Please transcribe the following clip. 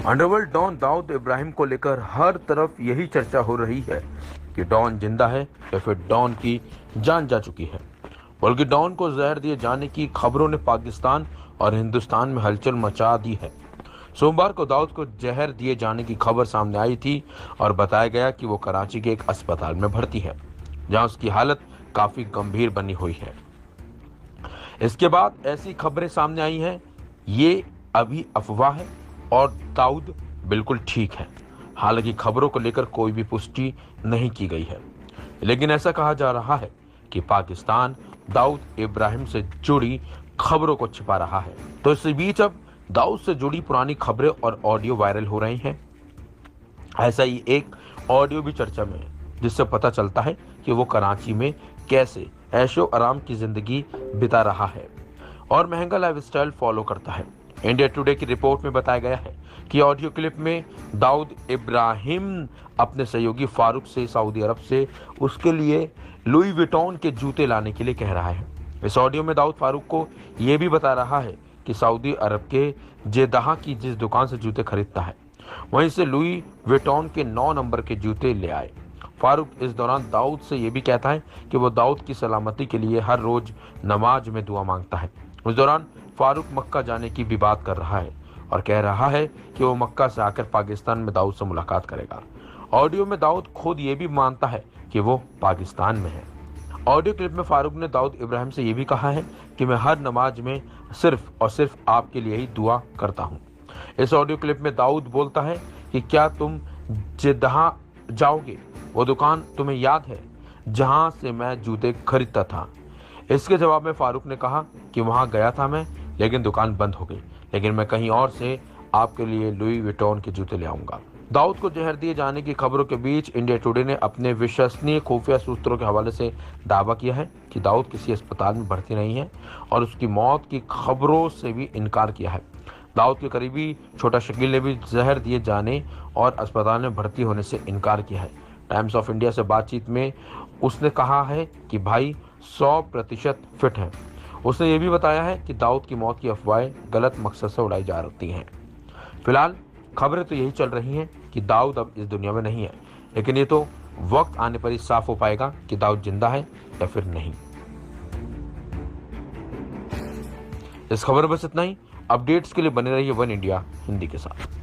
Underworld don Dawood Ibrahim को लेकर हर तरफ यही चर्चा हो रही है कि डॉन जिंदा है या फिर डॉन की जान जा चुकी है। बल्कि डॉन को जहर दिए जाने की खबरों ने पाकिस्तान और हिंदुस्तान में हलचल मचा दी है। सोमवार को दाऊद को जहर दिए जाने की खबर सामने आई थी और बताया गया कि वो कराची के एक अस्पताल में भर्ती है, जहां उसकी हालत काफी गंभीर बनी हुई है। इसके बाद ऐसी खबरें सामने आई हैं, ये अभी अफवाह है और दाऊद बिल्कुल ठीक है। हालांकि खबरों को लेकर कोई भी पुष्टि नहीं की गई है, लेकिन ऐसा कहा जा रहा है कि पाकिस्तान दाऊद इब्राहिम से जुड़ी खबरों को छिपा रहा है। तो इस बीच अब दाऊद से जुड़ी पुरानी खबरें और ऑडियो वायरल हो रही हैं। ऐसा ही एक ऑडियो भी चर्चा में है, जिससे पता चलता है कि वो कराची में कैसे ऐशो आराम की जिंदगी बिता रहा है और महंगा लाइफस्टाइल फॉलो करता है। इंडिया टुडे की रिपोर्ट में बताया गया है कि ऑडियो क्लिप में दाऊद इब्राहिम अपने सहयोगी फारूक से सऊदी अरब से उसके लिए लुई विटॉन के जूते लाने के लिए कह रहा है। इस ऑडियो में दाऊद फारूक को यह भी बता रहा है कि सऊदी अरब के जेदाह की जिस दुकान से जूते खरीदता है, वहीं से लुई विटॉन के 9 नंबर के जूते ले आए। फारूक इस दौरान दाऊद से यह भी कहता है कि वो दाऊद की सलामती के लिए हर रोज नमाज में दुआ मांगता है। उस दौरान फारूक मक्का जाने की भी बात कर रहा है और कह रहा है कि वो मक्का से आकर पाकिस्तान में दाऊद से मुलाकात करेगा। ऑडियो में दाऊद खुद ये भी मानता है कि वो पाकिस्तान में है। ऑडियो क्लिप में फारूक ने दाऊद इब्राहिम से ये भी कहा है कि मैं हर नमाज में सिर्फ और सिर्फ आपके लिए ही दुआ करता हूँ। इस ऑडियो क्लिप में दाऊद बोलता है कि क्या तुम जेद्दाह जाओगे? वो दुकान तुम्हें याद है जहां से मैं जूते खरीदता था? इसके जवाब में फारूक ने कहा कि वहां गया था मैं, लेकिन दुकान बंद हो गई, लेकिन मैं कहीं और से आपके लिए लुई विटॉन के जूते ले आऊंगा। दाऊद को जहर दिए जाने की खबरों के बीच इंडिया टुडे ने अपने विश्वसनीय खुफिया सूत्रों के हवाले से दावा किया है कि दाऊद किसी अस्पताल में भर्ती नहीं है और उसकी मौत की खबरों से भी इनकार किया है। दाऊद के करीबी छोटा शकील ने भी जहर दिए जाने और अस्पताल में भर्ती होने से इनकार किया है। टाइम्स ऑफ इंडिया से बातचीत में उसने कहा है कि भाई 100% फिट है। उसने ये भी बताया है कि दाऊद की मौत की अफवाहें गलत मकसद से उड़ाई जा रही हैं। फिलहाल खबरें तो यही चल रही हैं कि दाऊद अब इस दुनिया में नहीं है, लेकिन ये तो वक्त आने पर ही साफ हो पाएगा कि दाऊद जिंदा है या फिर नहीं। इस खबर बस इतना ही। अपडेट्स के लिए बने रहिए वन इंडिया हिंदी के साथ।